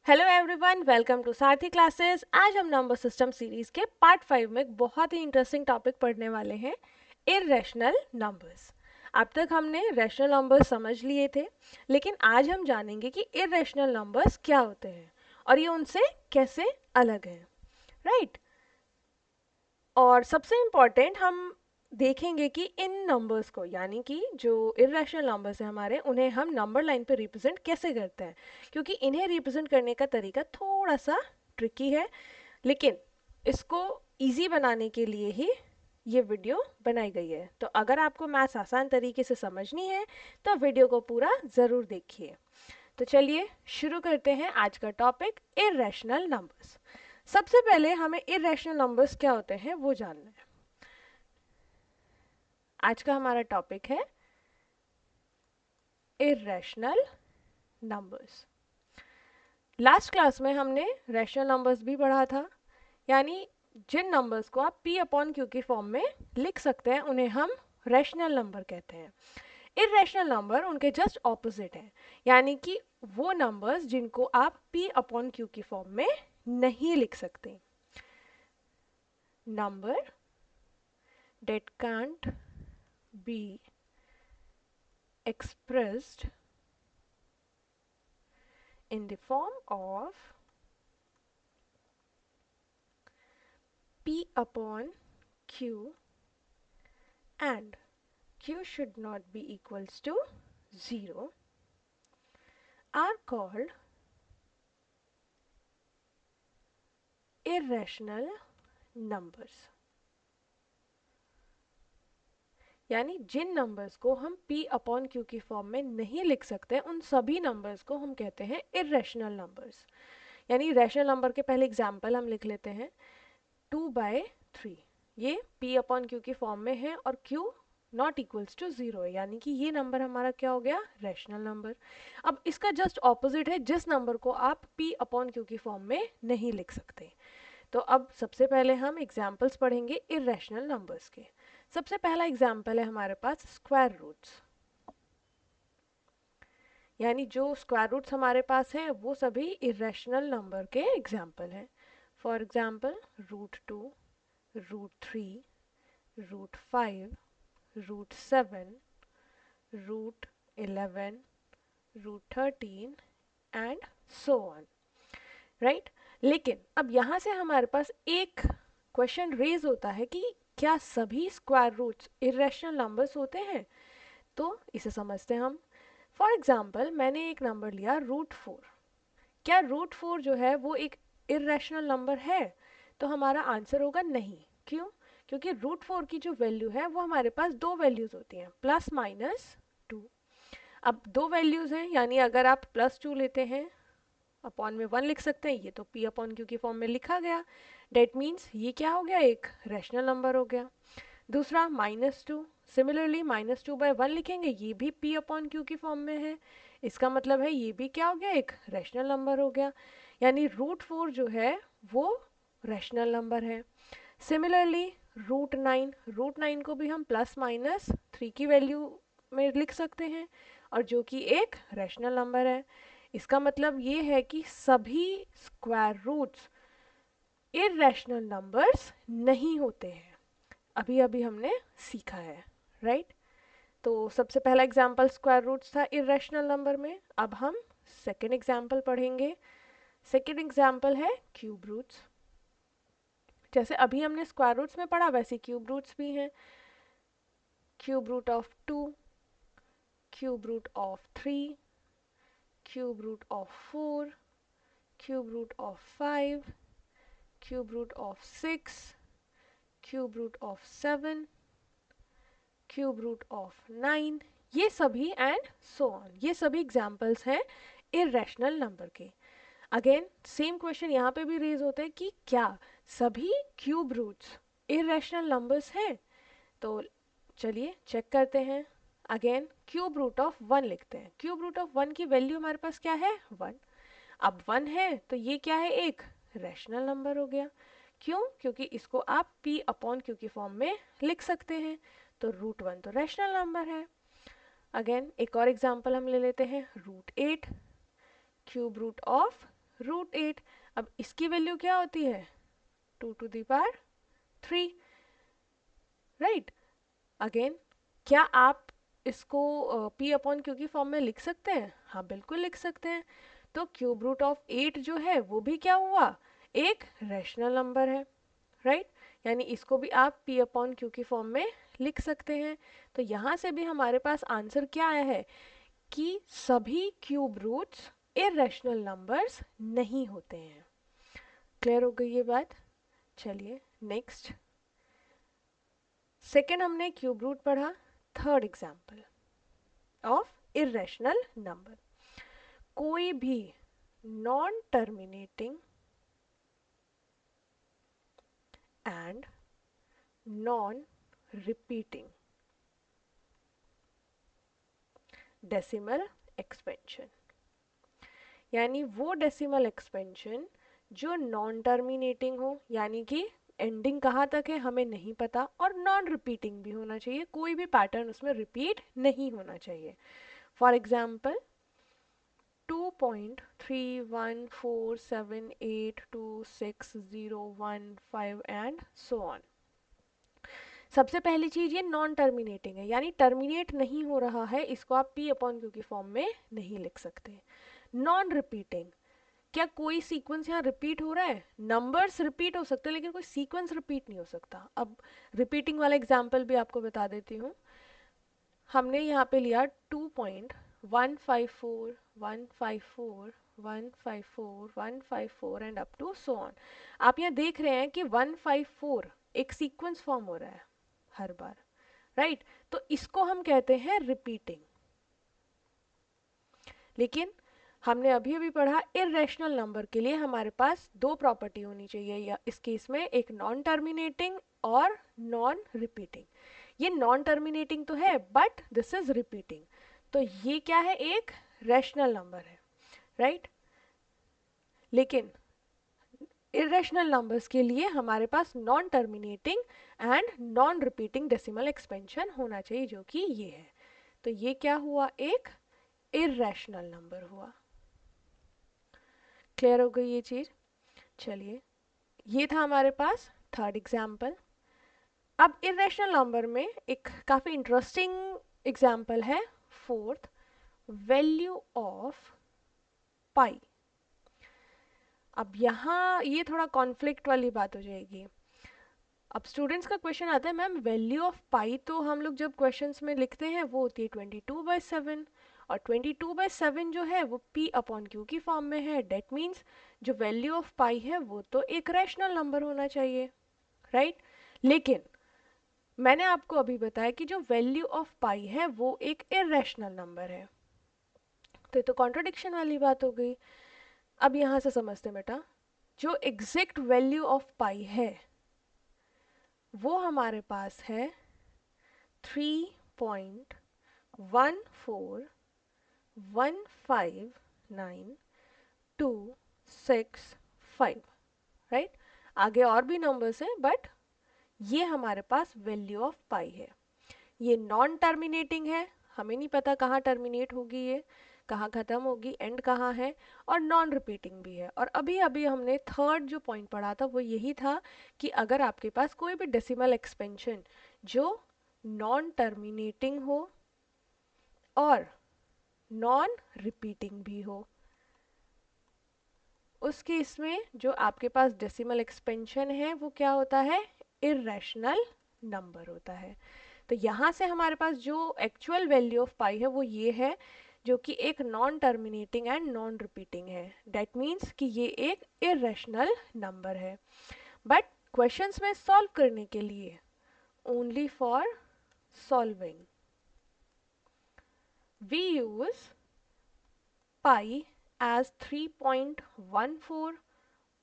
Hello everyone, welcome to Sarathi classes. आज हम number system series के पार्ट 5 में एक बहुत ही इंटरेस्टिंग टॉपिक पढ़ने वाले हैं, इर्रेशनल नंबर्स। अब तक हमने रैशनल नंबर्स समझ लिए थे, लेकिन आज हम जानेंगे कि इर्रेशनल नंबर्स क्या होते हैं और ये उनसे कैसे अलग हैं, राइट। और सबसे इम्पॉर्टेंट, हम देखेंगे कि इन नंबर्स को, यानी कि जो इर्रेशनल नंबर्स हैं हमारे, उन्हें हम नंबर लाइन पे रिप्रेजेंट कैसे करते हैं, क्योंकि इन्हें रिप्रेजेंट करने का तरीका थोड़ा सा ट्रिकी है, लेकिन इसको इजी बनाने के लिए ही ये वीडियो बनाई गई है। तो अगर आपको मैथ्स आसान तरीके से समझनी है तो वीडियो को पूरा ज़रूर देखिए। तो चलिए शुरू करते हैं आज का टॉपिक, इर्रेशनल नंबर्स। सबसे पहले हमें इर्रेशनल नंबर्स क्या होते हैं वो जानना है। आज का हमारा टॉपिक है इर्रेशनल नंबर्स। लास्ट क्लास में हमने रैशनल नंबर्स भी पढ़ा था, यानी जिन नंबर्स को आप p अपॉन क्यू की फॉर्म में लिख सकते हैं उन्हें हम रैशनल नंबर कहते हैं। इर्रेशनल नंबर उनके जस्ट ऑपोजिट हैं, यानी कि वो नंबर्स जिनको आप p अपॉन क्यू की फॉर्म में नहीं लिख सकते। Number that can't be expressed in the form of p upon q and q should not be equals to 0 are called irrational numbers। यानी जिन नंबर्स को हम p अपॉन q की form में नहीं लिख सकते, उन सभी नंबर्स को हम कहते हैं इर्रेशनल नंबर्स। यानी रैशनल नंबर के पहले एग्जाम्पल हम लिख लेते हैं, 2/3 ये p अपॉन q की फॉर्म में है और q नॉट इक्वल्स टू 0 है, यानी कि ये नंबर हमारा क्या हो गया, रैशनल नंबर। अब इसका जस्ट ऑपोजिट है जिस नंबर को आप p अपॉन q की फॉर्म में नहीं लिख सकते। तो अब सबसे पहले हम एग्जाम्पल्स पढ़ेंगे इर्रेशनल नंबर्स के। सबसे पहला एग्जाम्पल है हमारे पास स्क्वायर रूट्स, यानी जो स्क्वायर रूट्स हमारे पास हैं वो सभी इर्रेशनल नंबर के एग्जाम्पल हैं। For example √2, √3, √5, √7, √11, √13 and so on, right. लेकिन अब यहाँ से हमारे पास एक क्वेश्चन रेज होता है कि क्या सभी स्क्वायर रूट्स इर्रेशनल नंबर्स होते हैं? तो इसे समझते हैं हम। फॉर एग्जाम्पल मैंने एक नंबर लिया √4, क्या √4 जो है वो एक इर्रेशनल नंबर है? तो हमारा आंसर होगा नहीं। क्यों? क्योंकि √4 की जो वैल्यू है वो हमारे पास दो वैल्यूज होती हैं, +-2। अब दो वैल्यूज हैं, यानी अगर आप +2 लेते हैं, अपॉन में 1 लिख सकते हैं, ये तो p अपॉन q की फॉर्म में लिखा गया, डेट मीन्स ये क्या हो गया, एक रैशनल नंबर हो गया। दूसरा -2, सिमिलरली -2/1 लिखेंगे, ये भी p अपॉन q की फॉर्म में है, इसका मतलब है ये भी क्या हो गया, एक रैशनल नंबर हो गया। यानी √4 जो है वो रैशनल नंबर है। सिमिलरली √9 को भी हम +-3 की वैल्यू में लिख सकते हैं, और जो कि एक रैशनल नंबर है। इसका मतलब ये है कि सभी स्क्वायर रूट्स इर्रेशनल नंबर्स नहीं होते हैं। अभी अभी हमने सीखा है, राइट। तो सबसे पहला एग्जाम्पल स्क्वायर रूट्स था इर्रेशनल नंबर में। अब हम सेकेंड एग्जाम्पल पढ़ेंगे। सेकेंड एग्जाम्पल है क्यूब रूट्स। जैसे अभी हमने स्क्वायर रूट्स में पढ़ा वैसे क्यूब रूट्स भी हैं। Cube root of 2, cube root of 3, cube root of 4, cube root of 5, cube root of 6, cube root of 7, cube root of 9, ये सभी एंड सो ऑन, ये सभी एग्जाम्पल्स हैं इर्रेशनल नंबर के। अगेन सेम क्वेश्चन यहाँ पे भी रेज होता है कि क्या सभी क्यूब रूट्स इर्रेशनल नंबर्स हैं? तो चलिए चेक करते हैं। अगेन क्यूब रूट ऑफ 1 लिखते हैं। क्यूब रूट ऑफ 1 की वैल्यू हमारे पास क्या है, 1। अब 1 है तो ये क्या है, एक रैशनल नंबर हो गया। क्यों? क्योंकि इसको आप p अपॉन q की फॉर्म में लिख सकते हैं, तो √1 तो रैशनल नंबर है। अगेन एक और एग्जांपल हम ले लेते हैं, √8, क्यूब रूट ऑफ √8। अब इसकी वैल्यू क्या होती है? 2⁻³ राइट। अगेन, क्या आप इसको p अपॉन क्यू की फॉर्म में लिख सकते हैं? हाँ बिल्कुल लिख सकते हैं। तो क्यूब रूट ऑफ 8 जो है वो भी क्या हुआ? एक रैशनल नंबर है, राइट। यानी इसको भी आप p अपॉन क्यू की फॉर्म में लिख सकते हैं। तो यहाँ से भी हमारे पास आंसर क्या आया है कि सभी क्यूब रूट्स इरेशनल नंबर्स नहीं होते हैं। क्लियर हो गई ये बात? चलिए नेक्स्ट, सेकेंड हमने क्यूब रूट पढ़ा। Third example of irrational number, कोई भी non terminating and non repeating decimal expansion, यानी वो डेसिमल एक्सपेंशन जो नॉन टर्मिनेटिंग हो, यानी कि एंडिंग कहाँ तक है हमें नहीं पता, और नॉन रिपीटिंग भी होना चाहिए, कोई भी पैटर्न उसमें रिपीट नहीं होना चाहिए। For example 2.3147826015 and so on. सबसे पहली चीज ये नॉन टर्मिनेटिंग है, यानी टर्मिनेट नहीं हो रहा है, इसको आप p अपॉन क्यू की फॉर्म में नहीं लिख सकते। नॉन रिपीटिंग, क्या कोई सीक्वेंस यहाँ रिपीट हो रहा है? नंबर्स रिपीट हो सकते हैं लेकिन कोई सीक्वेंस रिपीट नहीं हो सकता। अब रिपीटिंग वाला एग्जांपल भी आपको बता देती हूँ। हमने यहाँ पे लिया 2.154 154 154 154 and up to so on. आप यहाँ देख रहे हैं कि 154 एक सीक्वेंस फॉर्म हो रहा है हर बार, राइट। तो इसको हम कहते हैं रिपीटिंग। लेकिन हमने अभी अभी पढ़ा इरेशनल नंबर के लिए हमारे पास दो प्रॉपर्टी होनी चाहिए, या इस केस में एक नॉन टर्मिनेटिंग और नॉन रिपीटिंग। ये नॉन टर्मिनेटिंग तो है बट दिस इज रिपीटिंग, तो ये क्या है? एक रैशनल नंबर है, राइट। लेकिन इरेशनल नंबर्स के लिए हमारे पास non terminating and non repeating decimal expansion होना चाहिए, जो कि ये है। तो ये क्या हुआ? एक इरेशनल नंबर हुआ। क्लियर हो गई ये चीज? चलिए, ये था हमारे पास थर्ड एग्जाम्पल। अब इरेशनल नंबर में एक काफ़ी इंटरेस्टिंग एग्जाम्पल है फोर्थ, वैल्यू ऑफ पाई। अब यहाँ ये थोड़ा कॉन्फ्लिक्ट वाली बात हो जाएगी। अब स्टूडेंट्स का क्वेश्चन आता है, मैम वैल्यू ऑफ पाई तो हम लोग जब क्वेश्चंस में लिखते हैं वो होती है 22/7, और 22/7 जो है वो p अपॉन क्यू की फॉर्म में है। डेट मीन्स जो वैल्यू ऑफ पाई है वो तो एक रैशनल नंबर होना चाहिए, राइट। लेकिन मैंने आपको अभी बताया कि जो वैल्यू ऑफ पाई है वो एक इरेशनल नंबर है, तो ये तो कॉन्ट्रडिक्शन वाली बात हो गई। अब यहाँ से समझते हैं बेटा, जो एग्जैक्ट वैल्यू ऑफ पाई है वो हमारे पास है 3.14159,265, राइट। आगे और भी नंबर्स हैं बट ये हमारे पास वैल्यू ऑफ पाई है। ये नॉन टर्मिनेटिंग है, हमें नहीं पता कहाँ टर्मिनेट होगी, ये कहाँ ख़त्म होगी, एंड कहाँ है, और नॉन रिपीटिंग भी है। और अभी अभी हमने थर्ड जो पॉइंट पढ़ा था वो यही था कि अगर आपके पास कोई भी डेसिमल एक्सपेंशन जो नॉन टर्मिनेटिंग हो और नॉन रिपीटिंग भी हो, उस केस में जो आपके पास डेसिमल एक्सपेंशन है वो क्या होता है? इरेशनल नंबर होता है। तो यहाँ से हमारे पास जो एक्चुअल वैल्यू ऑफ पाई है वो ये है, जो कि एक non terminating and non repeating है। डेट मीन्स कि ये एक इरेशनल नंबर है। बट क्वेश्चंस में सॉल्व करने के लिए, only for solving, we use pi as 3.14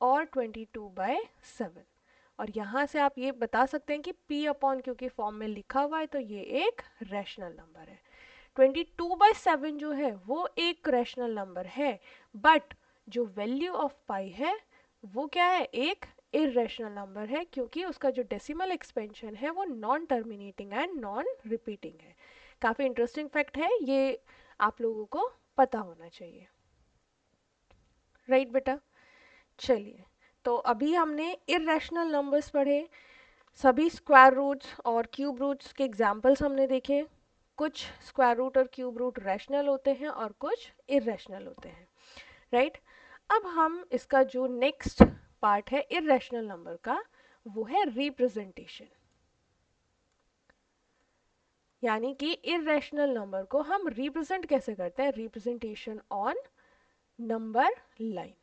और 22/7। और यहाँ से आप ये बता सकते हैं कि p अपॉन क्यू के फॉर्म में लिखा हुआ है तो ये एक रैशनल नंबर है। 22/7 जो है वो एक रैशनल नंबर है, बट जो वैल्यू ऑफ पाई है वो क्या है? एक इरेशनल नंबर है, क्योंकि उसका जो डेसिमल एक्सपेंशन है वो non terminating and non repeating है। काफ़ी इंटरेस्टिंग फैक्ट है ये, आप लोगों को पता होना चाहिए, राइट बेटा। चलिए, तो अभी हमने इर्रेशनल नंबर्स पढ़े, सभी स्क्वायर रूट्स और क्यूब रूट्स के एग्जाम्पल्स हमने देखे। कुछ स्क्वायर रूट और क्यूब रूट रैशनल होते हैं और कुछ इर्रेशनल होते हैं, राइट। अब हम इसका जो नेक्स्ट पार्ट है इर्रेशनल नंबर का, वो है रिप्रेजेंटेशन। यानी कि इर्रेशनल नंबर को हम रिप्रेजेंट कैसे करते हैं, रिप्रेजेंटेशन ऑन नंबर लाइन।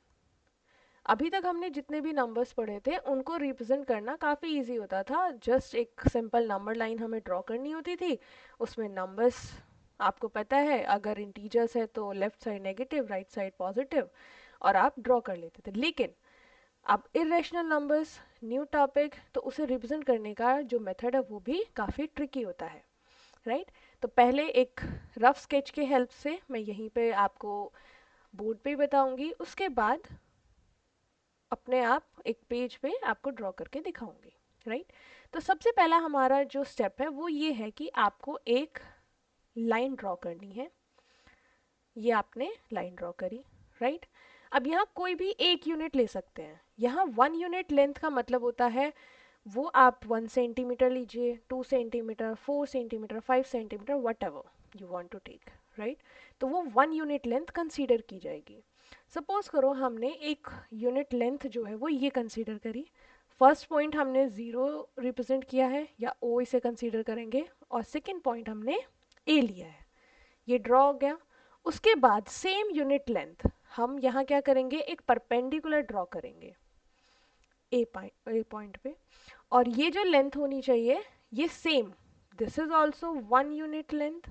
अभी तक हमने जितने भी नंबर्स पढ़े थे उनको रिप्रेजेंट करना काफ़ी इजी होता था। जस्ट एक सिंपल नंबर लाइन हमें ड्रॉ करनी होती थी, उसमें नंबर्स आपको पता है, अगर इंटीजर्स है तो left side negative, right side positive, और आप ड्रॉ कर लेते थे। लेकिन अब इरेशनल नंबर्स, न्यू टॉपिक, तो उसे रिप्रेजेंट करने का जो मेथड है वो भी काफ़ी ट्रिकी होता है, राइट। तो पहले एक रफ स्केच के हेल्प से मैं यहीं पे आपको बोर्ड पे बताऊंगी, उसके बाद अपने आप एक पेज पे आपको ड्रॉ करके दिखाऊंगी, राइट। तो सबसे पहला हमारा जो स्टेप है वो ये है कि आपको एक लाइन ड्रॉ करनी है। ये आपने लाइन ड्रॉ करी, राइट। अब यहाँ कोई भी एक यूनिट ले सकते हैं। यहाँ 1 यूनिट लेंथ का मतलब होता है वो आप 1 सेंटीमीटर लीजिए, 2 centimetre, 4 centimetre, 5 centimetre, whatever you want to take, right. तो वो 1 यूनिट लेंथ कंसीडर की जाएगी। सपोज करो हमने एक यूनिट लेंथ जो है वो ये कंसीडर करी। फर्स्ट पॉइंट हमने ज़ीरो रिप्रेजेंट किया है या ओ इसे कंसीडर करेंगे, और सेकेंड पॉइंट हमने ए लिया है, ये ड्रॉ हो गया। उसके बाद सेम यूनिट लेंथ हम यहाँ क्या करेंगे, एक परपेंडिकुलर ड्रॉ करेंगे ए पॉइंट पे, और ये जो लेंथ होनी चाहिए ये same, this is also 1 unit length.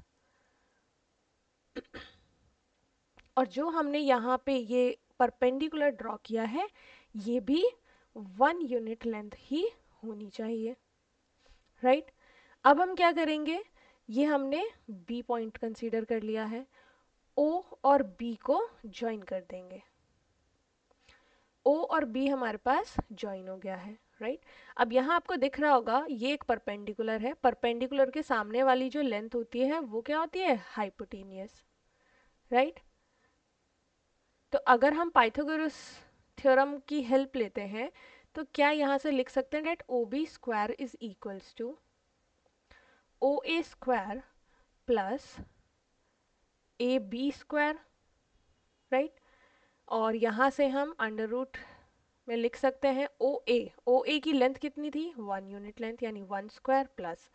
और जो हमने यहाँ पे ये परपेंडिकुलर ड्रॉ किया है ये भी 1 यूनिट लेंथ ही होनी चाहिए, राइट। अब हम क्या करेंगे, ये हमने बी पॉइंट कंसीडर कर लिया है, ओ और बी को ज्वाइन कर देंगे। ओ और बी हमारे पास ज्वाइन हो गया है, राइट। अब यहाँ आपको दिख रहा होगा ये एक परपेंडिकुलर है, परपेंडिकुलर के सामने वाली जो लेंथ होती है वो क्या होती है, हाइपोटेनियस, राइट। तो अगर हम पाइथागोरस थ्योरम की हेल्प लेते हैं तो क्या यहाँ से लिख सकते हैं that O B square is equals to O A square plus A B square, right. और यहाँ से हम अंडर रूट में लिख सकते हैं ओ ए की लेंथ कितनी थी, 1 यूनिट लेंथ यानी 1 स्क्वायर, प्लस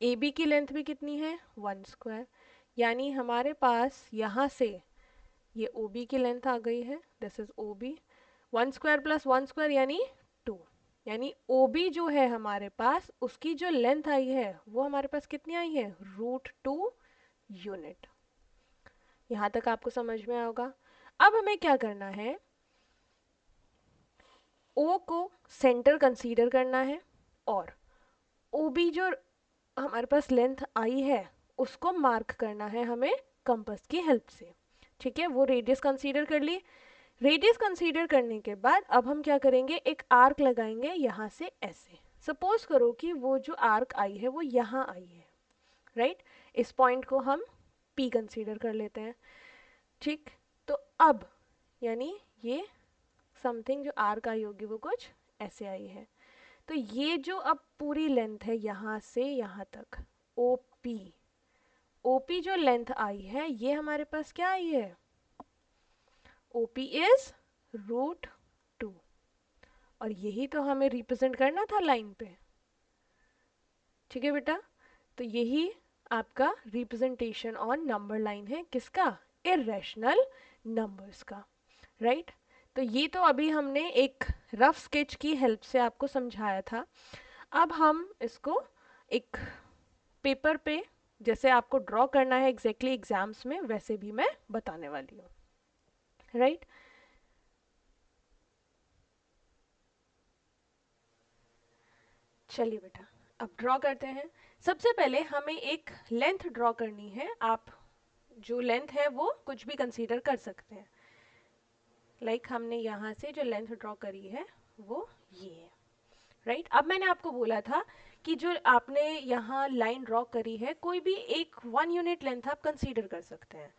ए बी की लेंथ भी कितनी है, 1 स्क्वायर। यानी हमारे पास यहाँ से ये ओ बी की लेंथ आ गई है, this is O B, 1 square plus 1 square यानी 2। यानी ओ बी जो है हमारे पास उसकी जो लेंथ आई है वो हमारे पास कितनी आई है, √2 यूनिट। यहाँ तक आपको समझ में आया होगा। अब हमें क्या करना है, ओ को सेंटर कंसीडर करना है, और ओ बी जो हमारे पास लेंथ आई है उसको मार्क करना है हमें कंपास की हेल्प से, ठीक है। वो रेडियस कंसीडर कर ली। रेडियस कंसीडर करने के बाद अब हम क्या करेंगे, एक आर्क लगाएंगे यहाँ से ऐसे। सपोज करो कि वो जो आर्क आई है वो यहाँ आई है, राइट। इस पॉइंट को हम P कंसीडर कर लेते हैं, ठीक। तो अब यानी ये समथिंग जो आर्क आई होगी वो कुछ ऐसे आई है। तो ये जो अब पूरी लेंथ है यहाँ से यहाँ तक, ओ पी जो लेंथ आई है ये हमारे पास क्या आई है, ओ पी इज √2। और यही तो हमें रिप्रेजेंट करना था लाइन पे, ठीक है बेटा। तो यही आपका रिप्रेजेंटेशन ऑन नंबर लाइन है, किसका, इरेशनल नंबर्स का, राइट। तो ये तो अभी हमने एक रफ स्केच की हेल्प से आपको समझाया था। अब हम इसको एक पेपर पे जैसे आपको ड्रॉ करना है एग्जैक्टली एग्जाम्स में वैसे भी मैं बताने वाली हूँ, राइट। चलिए बेटा, अब ड्रॉ करते हैं। सबसे पहले हमें एक लेंथ ड्रॉ करनी है। आप जो लेंथ है वो कुछ भी कंसीडर कर सकते हैं। हमने यहाँ से जो लेंथ ड्रॉ करी है वो ये है, राइट। अब मैंने आपको बोला था कि जो आपने यहाँ लाइन ड्रॉ करी है कोई भी एक 1 यूनिट लेंथ आप कंसीडर कर सकते हैं।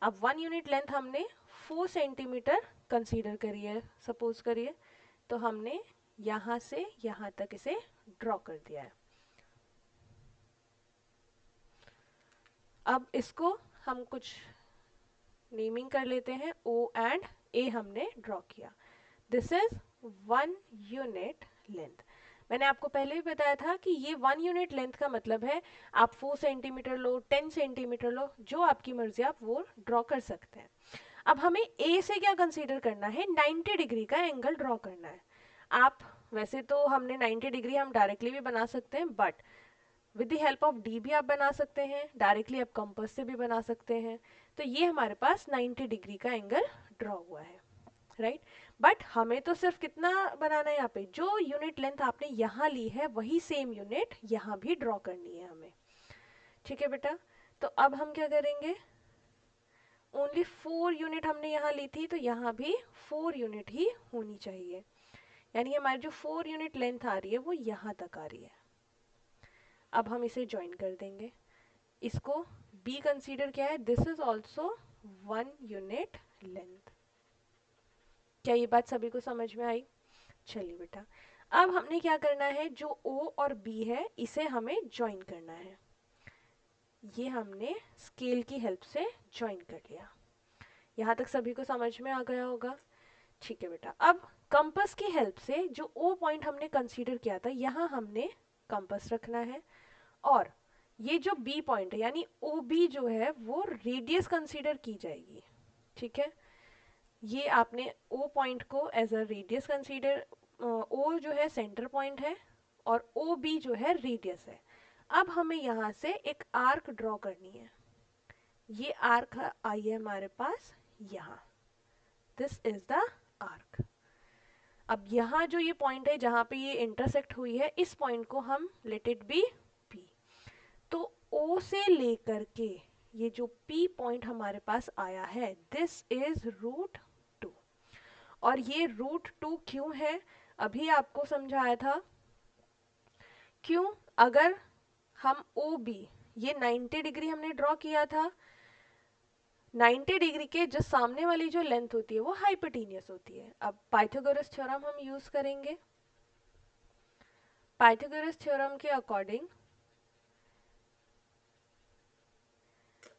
अब 1 यूनिट लेंथ हमने 4 सेंटीमीटर कंसीडर करी है, सपोज करिए, तो हमने यहाँ से यहाँ तक इसे ड्रॉ कर दिया है। अब इसको हम कुछ नेमिंग कर लेते हैं, O एंड A हमने ड्रॉ किया। This is 1 unit length. मैंने आपको पहले भी बताया था कि ये 1 यूनिट लेंथ का मतलब है आप 4 सेंटीमीटर लो, 10 सेंटीमीटर लो, जो आपकी मर्जी आप वो ड्रॉ कर सकते हैं। अब हमें ए से क्या कंसीडर करना है, 90 डिग्री का एंगल ड्रॉ करना है। आप वैसे तो हमने 90 डिग्री हम डायरेक्टली भी बना सकते हैं, but with the help of D भी आप बना सकते हैं, डायरेक्टली आप कंपास से भी बना सकते हैं। तो ये हमारे पास 90 डिग्री का एंगल ड्रॉ हुआ है, राइट। बट हमें तो सिर्फ कितना बनाना है, यहाँ पे जो यूनिट लेंथ आपने यहाँ ली है वही सेम यूनिट यहाँ भी ड्रॉ करनी है हमें। ठीक है बेटा, तो अब हम क्या करेंगे, ओनली 4 यूनिट हमने यहाँ ली थी, तो यहाँ भी 4 यूनिट ही होनी चाहिए। यानी हमारी जो 4 यूनिट लेंथ आ रही है वो यहाँ तक आ रही है। अब हम इसे ज्वाइन कर देंगे, इसको बी कंसीडर क्या है, this is also 1 unit length. क्या ये बात सभी को समझ में आई? चलिए बेटा, अब हमने क्या करना है, जो O और B है इसे हमें ज्वाइन करना है। ये हमने स्केल की हेल्प से ज्वाइन कर लिया। यहाँ तक सभी को समझ में आ गया होगा? ठीक है बेटा, अब कंपास की हेल्प से जो O पॉइंट हमने कंसीडर किया था यहाँ हमने कंपास रखना है, और ये जो B पॉइंट है यानी OB जो है वो रेडियस कंसीडर की जाएगी। ठीक है, ये आपने O पॉइंट को as a radius consider, O जो है सेंटर पॉइंट है और OB जो है रेडियस है। अब हमें यहाँ से एक आर्क ड्रॉ करनी है। ये आर्क आई है हमारे पास यहाँ, दिस इज द आर्क। अब यहाँ जो ये पॉइंट है जहाँ पे ये इंटरसेक्ट हुई है, इस पॉइंट को हम लेट इट बी P। तो O से लेकर के ये जो P पॉइंट हमारे पास आया है, दिस इज √2। और ये √2 क्यों है, अभी आपको समझाया था। क्यों, अगर हम OB, ये 90 डिग्री हमने ड्रॉ किया था, 90 डिग्री के जो सामने वाली जो लेंथ होती है वो हाइपोटेनियस होती है। अब पाइथागोरस थ्योरम हम यूज करेंगे। पाइथागोरस थ्योरम के अकॉर्डिंग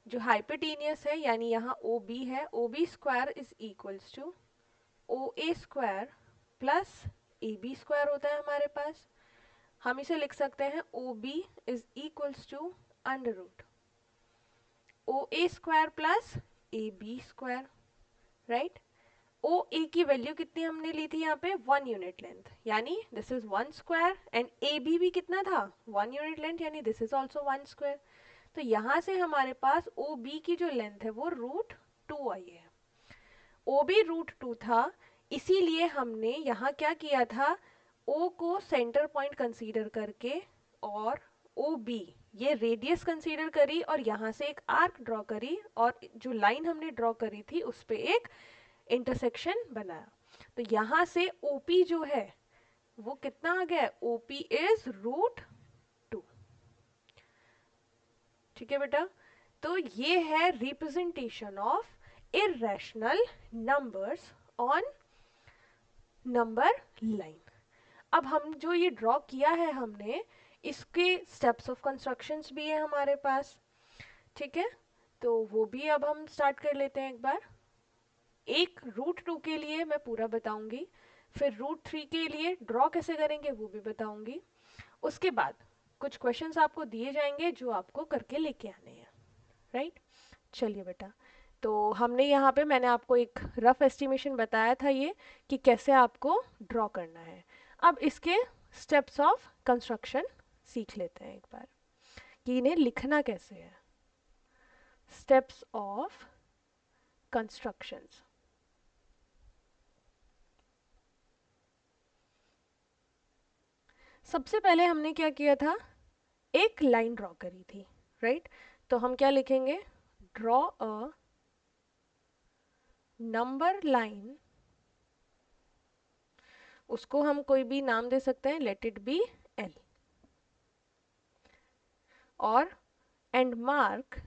जो हाइपोटेनियस है यानी यहाँ OB है, OB square is equals to OA square plus AB square होता है हमारे पास। हम इसे लिख सकते हैं OB is equals to under root OA square plus AB square, right. OA की वैल्यू कितनी हमने ली थी यहाँ पे, 1 यूनिट लेंथ, यानी this is 1 square, and AB भी कितना था, 1 यूनिट लेंथ, यानी दिस इज ऑल्सो 1 स्क्वायर। तो यहाँ से हमारे पास OB की जो लेंथ है वो √2 आई है। OB √2 था, इसीलिए हमने यहाँ क्या किया था, O को सेंटर पॉइंट कंसीडर करके और OB ये रेडियस कंसीडर करी और यहाँ से एक आर्क ड्रॉ करी, और जो लाइन हमने ड्रॉ करी थी उस पे एक इंटरसेक्शन बनाया। तो यहाँ से OP जो है वो कितना आ गया, OP इज √2। ठीक है बेटा, तो ये है representation of irrational numbers on number line. अब हम जो ये ड्रॉ किया है हमने, इसके स्टेप्स ऑफ कंस्ट्रक्शंस भी है हमारे पास। ठीक है, तो वो भी अब हम स्टार्ट कर लेते हैं एक बार। एक √2 के लिए मैं पूरा बताऊंगी, फिर √3 के लिए ड्रॉ कैसे करेंगे वो भी बताऊंगी। उसके बाद कुछ क्वेश्चंस आपको दिए जाएंगे जो आपको करके लेके आने हैं, राइट। चलिए बेटा, तो हमने यहाँ पे मैंने आपको एक रफ एस्टिमेशन बताया था ये कि कैसे आपको ड्रॉ करना है। अब इसके स्टेप्स ऑफ कंस्ट्रक्शन सीख लेते हैं एक बार कि इन्हें लिखना कैसे है। स्टेप्स ऑफ कंस्ट्रक्शंस, सबसे पहले हमने क्या किया था, एक लाइन ड्रॉ करी थी, राइट। तो हम क्या लिखेंगे, ड्रॉ अ नंबर लाइन, उसको हम कोई भी नाम दे सकते हैं, लेट इट बी L, और and mark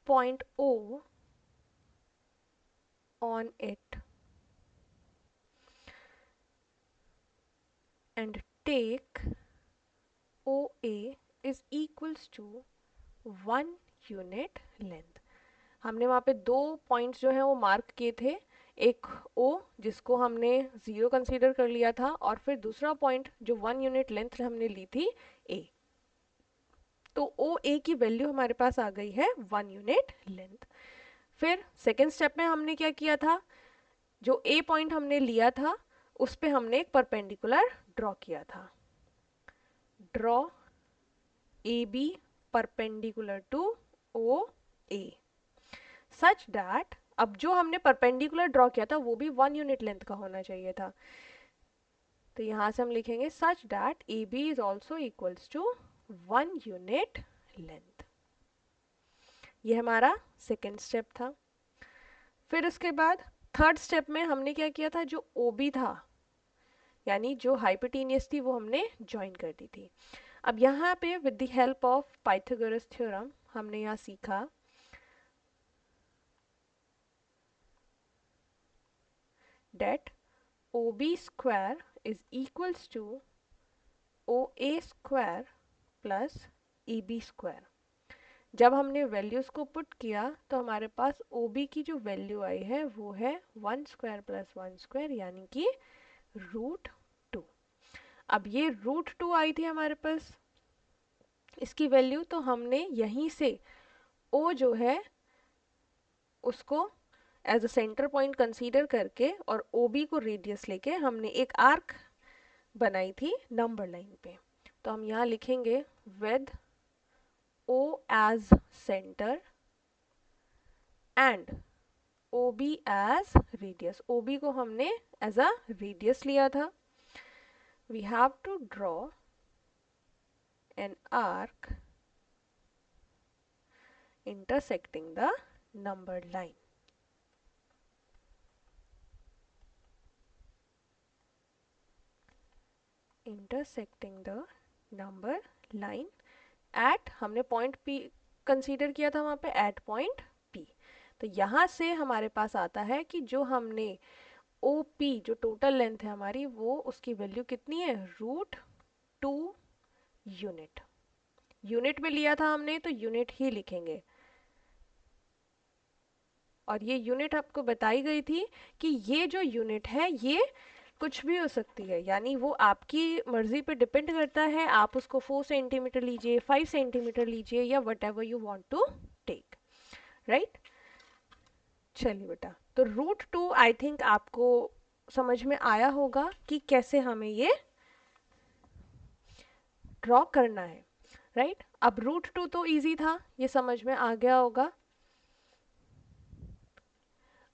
point O on it and take OA is equals to 1 unit length. हमने वहाँ पे 2 पॉइंट्स जो हैं वो मार्क किए थे, एक O जिसको हमने 0 कंसीडर कर लिया था, और फिर दूसरा पॉइंट जो 1 यूनिट लेंथ हमने ली थी A। तो OA की वैल्यू हमारे पास आ गई है 1 यूनिट लेंथ। फिर सेकेंड स्टेप में हमने क्या किया था, जो A पॉइंट हमने लिया था उस पे हमने एक परपेंडिकुलर ड्रॉ किया था। Draw AB perpendicular to OA such that, अब जो हमने परपेंडिकुलर ड्रॉ किया था वो भी 1 यूनिट लेंथ का होना चाहिए था, तो यहां से हम लिखेंगे such that AB is also equals to 1 unit length. ये हमारा सेकेंड स्टेप था। फिर उसके बाद थर्ड स्टेप में हमने क्या किया था, जो OB था यानी जो हाइपोटेनियस थी वो हमने ज्वाइन कर दी थी। अब यहाँ पे with the help of Pythagoras theorem हमने यहाँ सीखा that OB square is equals to OA square plus AB square। जब हमने वैल्यूज को पुट किया तो हमारे पास OB की जो वैल्यू आई है वो है 1 स्क्वायर प्लस 1 स्क्वायर यानी कि √2। अब ये √2 आई थी हमारे पास इसकी वैल्यू, तो हमने यहीं से O जो है उसको as a centre point consider करके और OB को रेडियस लेके हमने एक आर्क बनाई थी नंबर लाइन पे। तो हम यहाँ लिखेंगे with O as centre and OB as radius. OB को हमने एज अ रेडियस लिया था। We have to draw an arc intersecting the number line। intersecting the number line at, हमने पॉइंट P कंसीडर किया था वहाँ पे, एट पॉइंट P। तो यहाँ से हमारे पास आता है कि जो हमने OP जो टोटल लेंथ है हमारी वो उसकी वैल्यू कितनी है, √2 यूनिट। यूनिट में लिया था हमने तो यूनिट ही लिखेंगे, और ये यूनिट आपको बताई गई थी कि ये जो यूनिट है ये कुछ भी हो सकती है, यानी वो आपकी मर्जी पे डिपेंड करता है, आप उसको 4 सेंटीमीटर लीजिए, 5 सेंटीमीटर लीजिए, या whatever you want to take, right. चलिए बेटा, तो √2 आई थिंक आपको समझ में आया होगा कि कैसे हमें ये ड्रॉ करना है, राइट। अब √2 तो इजी था, ये समझ में आ गया होगा।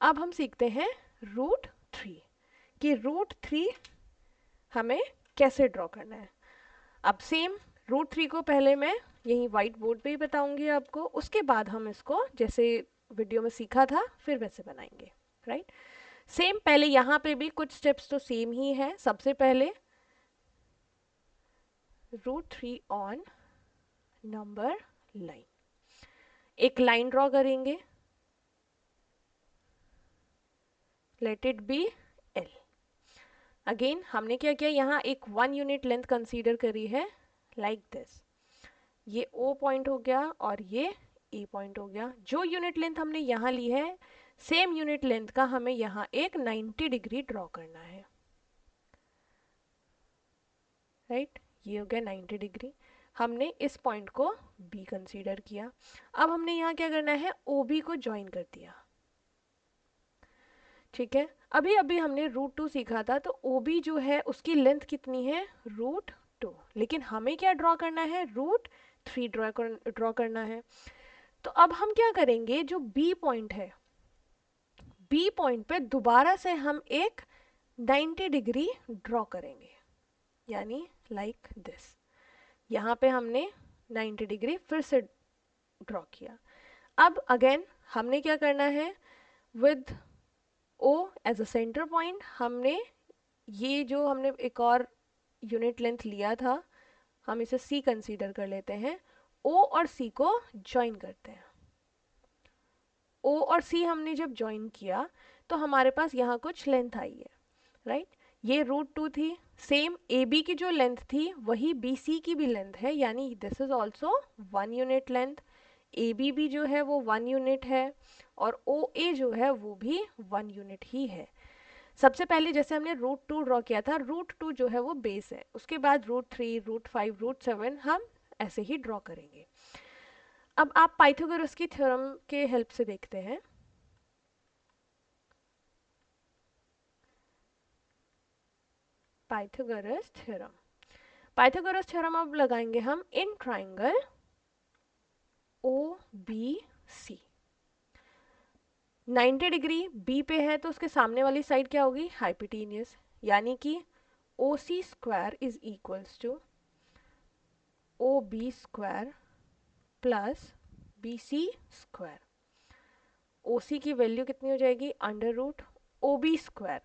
अब हम सीखते हैं √3 कि √3 हमें कैसे ड्रॉ करना है। अब सेम √3 को पहले मैं यहीं वाइट बोर्ड पे ही बताऊंगी आपको, उसके बाद हम इसको जैसे वीडियो में सीखा था फिर वैसे बनाएंगे, राइट। सेम पहले यहाँ पे भी कुछ स्टेप्स तो सेम ही है। सबसे पहले √3 ऑन नंबर लाइन, एक लाइन ड्रॉ करेंगे, let it be L। Again हमने क्या किया, यहाँ एक 1 यूनिट लेंथ कंसीडर करी है लाइक दिस। ये O पॉइंट हो गया और ये A पॉइंट हो गया। जो यूनिट लेंथ हमने यहाँ ली है सेम यूनिट लेंथ का हमें यहाँ एक 90 डिग्री ड्रॉ करना है, राइट। ये हो गया 90 डिग्री। हमने इस पॉइंट को B कंसीडर किया। अब हमने यहाँ क्या करना है, OB को ज्वाइन कर दिया, ठीक है। अभी अभी हमने √2 सीखा था, तो OB जो है उसकी लेंथ कितनी है, √2, लेकिन हमें क्या ड्रॉ करना है, √3 ड्रॉ करना है। तो अब हम क्या करेंगे, जो B पॉइंट है, B पॉइंट पे दोबारा से हम एक 90 डिग्री ड्रॉ करेंगे, यानी लाइक दिस। यहाँ पे हमने 90 डिग्री फिर से ड्रॉ किया। अब अगेन हमने क्या करना है, with O as a centre point हमने ये जो हमने एक और यूनिट लेंथ लिया था हम इसे C कंसीडर कर लेते हैं, O और C को ज्वाइन करते हैं, ओ और सी हमने जब ज्वाइन किया तो हमारे पास यहाँ कुछ लेंथ आई है, राइट? ये √2 थी। सेम ए बी की जो लेंथ थी वही बी सी की भी लेंथ है, यानी this is also 1 unit length. A B भी जो है वो 1 यूनिट है और ओ ए जो है वो भी 1 यूनिट ही है। सबसे पहले जैसे हमने √2 ड्रॉ किया था, √2 जो है वो बेस है, उसके बाद √3, √5, √7 हम ऐसे ही ड्रॉ करेंगे। अब आप पाइथागोरस की थ्योरम के हेल्प से देखते हैं। पाइथागोरस थ्योरम, पाइथागोरस थ्योरम अब लगाएंगे हम in triangle O B C. 90 degree B पे है तो उसके सामने वाली साइड क्या होगी? हाइपोटेन्यूस, यानी कि O C square is equals to O B square plus B C square. O C की वैल्यू कितनी हो जाएगी? Under root O B square.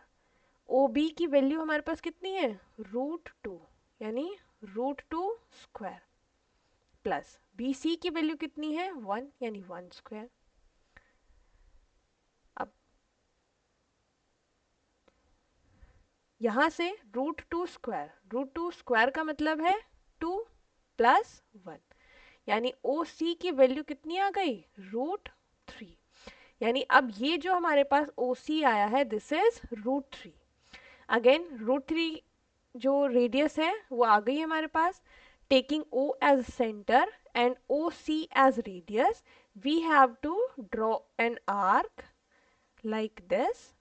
O B की वैल्यू हमारे पास कितनी है? √2, यानी √2 स्क्वायर प्लस बी सी की वैल्यू कितनी है? 1, यानी 1 स्क्वायर। अब यहाँ से √2 स्क्वायर, √2 स्क्वायर का मतलब है 2 प्लस 1, यानी ओ सी की वैल्यू कितनी आ गई? √3। यानी अब ये जो हमारे पास ओ सी आया है दिस इज √3। अगेन √3 जो रेडियस है वो आ गई हमारे पास। Taking O as centre and O C as radius, we have to draw an arc like this,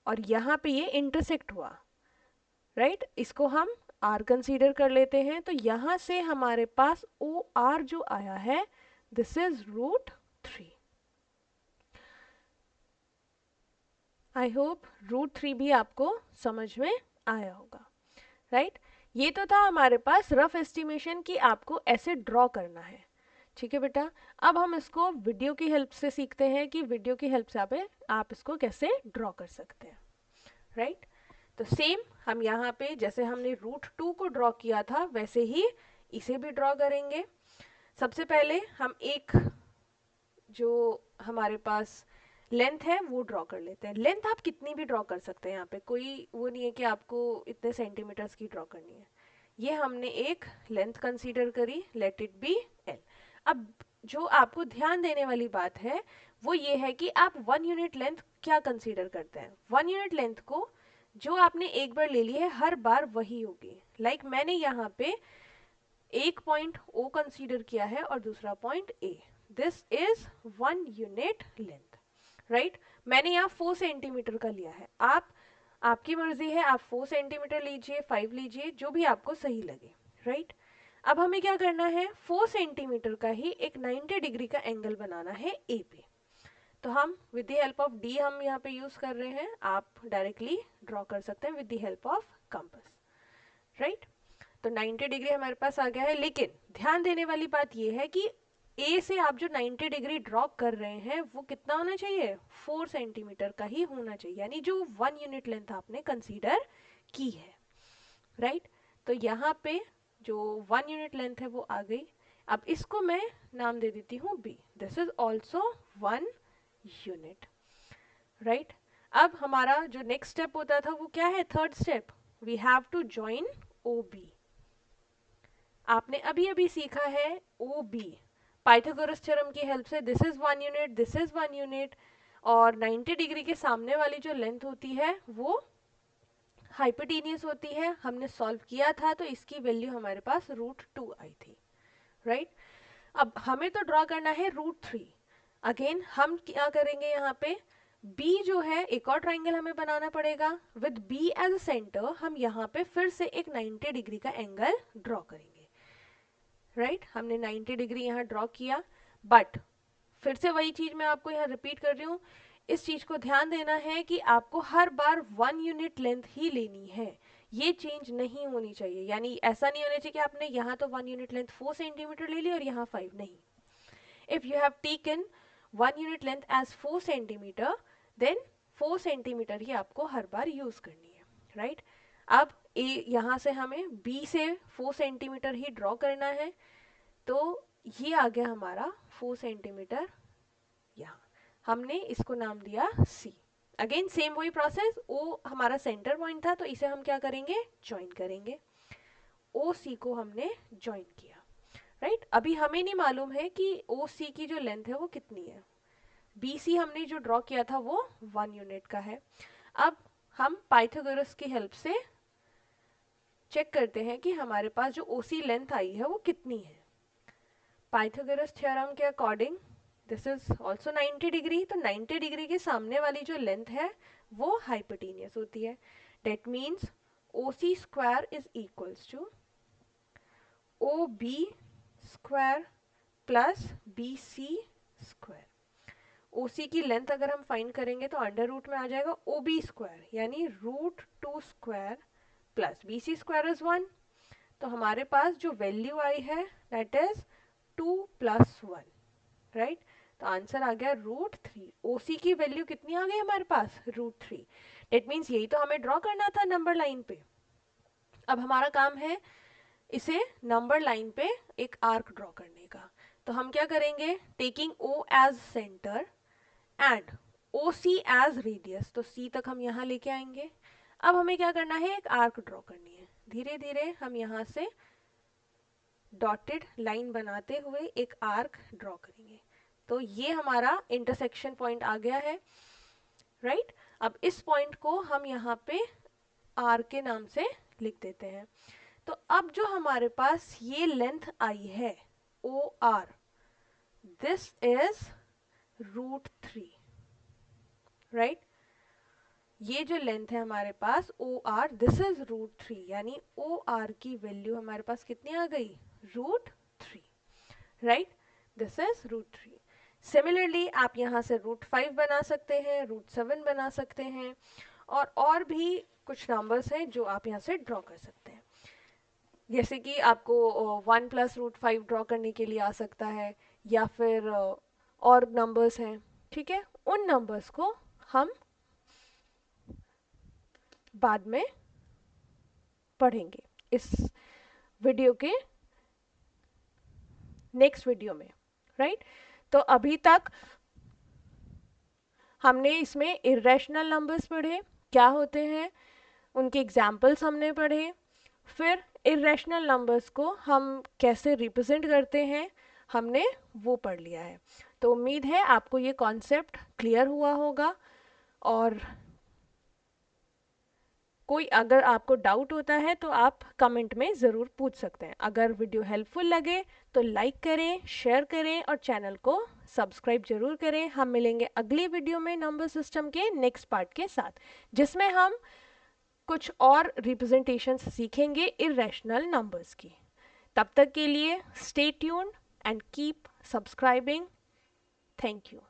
और यहाँ पे ये इंटरसेक्ट हुआ, राइट? इसको हम आर कंसीडर कर लेते हैं। तो यहाँ से हमारे पास ओ आर जो आया है दिस इज √3। आई होप √3 भी आपको समझ में आया होगा, राइट? ये तो था हमारे पास रफ एस्टिमेशन कि आपको ऐसे ड्रॉ करना है। ठीक है बेटा, अब हम इसको वीडियो की हेल्प से सीखते हैं कि वीडियो की हेल्प से आप इसको कैसे ड्रॉ कर सकते हैं, राइट? तो सेम हम यहाँ पे जैसे हमने √2 को ड्रॉ किया था वैसे ही इसे भी ड्रॉ करेंगे। सबसे पहले हम एक जो हमारे पास लेंथ है वो ड्रॉ कर लेते हैं। लेंथ आप कितनी भी ड्रॉ कर सकते हैं, यहाँ पे कोई वो नहीं है कि आपको इतने सेंटीमीटर्स की ड्रॉ करनी है। ये हमने एक लेंथ कंसीडर करी, लेट इट बी एल। अब जो आपको ध्यान देने वाली बात है वो ये है कि आप 1 यूनिट लेंथ क्या कंसीडर करते हैं। 1 यूनिट लेंथ को जो आपने एक बार ले ली है हर बार वही होगी। लाइक मैंने यहाँ पे एक पॉइंट ओ कंसीडर किया है और दूसरा point A, this is 1 unit length, right? मैंने यहाँ 4 सेंटीमीटर का लिया है, आपकी मर्जी है, आप 4 सेंटीमीटर लीजिए, 5 लीजिए, जो भी आपको सही लगे, राइट? अब हमें क्या करना है? 4 सेंटीमीटर का ही एक 90 डिग्री का एंगल बनाना है ए पे। तो हम with the help of D हम यहाँ पे यूज कर रहे हैं, आप डायरेक्टली ड्रॉ कर सकते हैं with the help of compass, right? तो 90 डिग्री हमारे पास आ गया है, लेकिन ध्यान देने वाली बात यह है कि ए से आप जो 90 डिग्री ड्रॉ कर रहे हैं वो कितना होना चाहिए? 4 सेंटीमीटर का ही होना चाहिए, यानी जो 1 यूनिट लेंथ आपने कंसीडर की है, राइट? तो यहाँ पे जो 1 यूनिट लेंथ है वो आ गई। अब इसको मैं नाम दे देती हूँ B, this is also 1 unit, right? अब हमारा जो नेक्स्ट स्टेप होता था वो क्या है? Third step, we have to join O B. आपने अभी अभी सीखा है ओ बी पाइथागोरस थ्योरम की हेल्प से, this is 1 unit, this is 1 unit, और 90 डिग्री के सामने वाली जो लेंथ होती है वो हाइपोटेनियस होती है। हमने सॉल्व किया था तो इसकी वैल्यू हमारे पास √2 आई थी, राइट? अब हमें तो ड्रॉ करना है √3। अगेन हम क्या करेंगे? यहाँ पे बी जो है, एक और ट्राइंगल हमें बनाना पड़ेगा with B as a centre. हम यहाँ पे फिर से एक 90 डिग्री का एंगल ड्रॉ करेंगे, राइट? हमने 90 डिग्री यहाँ ड्रॉ किया, बट फिर से वही चीज मैं आपको यहाँ रिपीट कर रही हूँ। इस चीज को ध्यान देना है कि आपको हर बार 1 यूनिट लेंथ ही लेनी है, ये चेंज नहीं होनी चाहिए। यानी ऐसा नहीं होना चाहिए कि आपने यहाँ तो 1 यूनिट लेंथ 4 सेंटीमीटर ले ली और यहाँ 5 नहीं। If you have taken 1 unit length as 4 centimetre, then 4 centimetre ही आपको हर बार यूज करनी है, राइट? अब ए यहाँ से हमें बी से 4 सेंटीमीटर ही ड्रॉ करना है, तो ये आ गया हमारा 4 सेंटीमीटर यहाँ हमने इसको नाम दिया सी। अगेन सेम वही प्रोसेस, ओ हमारा सेंटर पॉइंट था तो इसे हम क्या करेंगे, ज्वाइन करेंगे। ओ सी को हमने ज्वाइन किया, राइट। अभी हमें नहीं मालूम है कि ओ सी की जो लेंथ है वो कितनी है। बी सी हमने जो ड्रॉ किया था वो 1 यूनिट का है। अब हम पाइथागोरस की हेल्प से चेक करते हैं कि हमारे पास जो ओ सी लेंथ आई है वो कितनी है। पाइथागोरस थ्योरम के according this is also 90 degree, तो 90 डिग्री के सामने वाली जो लेंथ है वो हाइपोटेनियस होती है। That means O C square is equals to O B square plus B C square. O C की लेंथ अगर हम फाइंड करेंगे तो अंडर रूट में आ जाएगा ओ बी स्क्वायर, यानी root 2 square plus B C square is 1। तो हमारे पास जो वैल्यू आई है दैट इज 2 प्लस 1, राइट। तो आंसर आ गया रूट 3। ओ सी की वैल्यू कितनी आ गई हमारे पास, रूट 3। डेट मीन्स यही तो हमें ड्रॉ करना था नंबर लाइन पे। अब हमारा काम है इसे नंबर लाइन पे एक आर्क ड्रॉ करने का। तो हम क्या करेंगे, taking O as centre and O C as radius, तो सी तक हम यहाँ लेके आएंगे। अब हमें क्या करना है, एक आर्क ड्रॉ करनी है। धीरे धीरे हम यहाँ से डॉटेड लाइन बनाते हुए एक आर्क ड्रॉ करेंगे। तो ये हमारा इंटरसेक्शन पॉइंट आ गया है, राइट। अब इस पॉइंट को हम यहाँ पे आर के नाम से लिख देते हैं। तो अब जो हमारे पास ये लेंथ आई है O R, this is root 3, right. ये जो लेंथ है हमारे पास O R, this is root 3, यानी ओ आर की वैल्यू हमारे पास कितनी आ गई, root 3, right. This is root 3। Similarly आप यहाँ से रूट 5 बना सकते हैं, रूट 7 बना सकते हैं, और भी कुछ नंबर्स हैं जो आप यहाँ से ड्रॉ कर सकते हैं। जैसे कि आपको 1 प्लस रूट 5 ड्रॉ करने के लिए आ सकता है, या फिर और नंबर्स हैं, ठीक है। उन नंबर्स को हम बाद में पढ़ेंगे इस वीडियो के नेक्स्ट वीडियो में, राइट। तो अभी तक हमने इसमें इरेशनल नंबर्स पढ़े, क्या होते हैं, उनके एग्जाम्पल्स हमने पढ़े। फिर इरेशनल नंबर्स को हम कैसे रिप्रेजेंट करते हैं हमने वो पढ़ लिया है। तो उम्मीद है आपको ये कॉन्सेप्ट क्लियर हुआ होगा। और कोई अगर आपको डाउट होता है तो आप कमेंट में ज़रूर पूछ सकते हैं। अगर वीडियो हेल्पफुल लगे तो लाइक करें, शेयर करें और चैनल को सब्सक्राइब जरूर करें। हम मिलेंगे अगली वीडियो में नंबर सिस्टम के नेक्स्ट पार्ट के साथ, जिसमें हम कुछ और रिप्रेजेंटेशंस सीखेंगे इरेशनल नंबर्स की। तब तक के लिए stay tuned and keep subscribing. Thank you.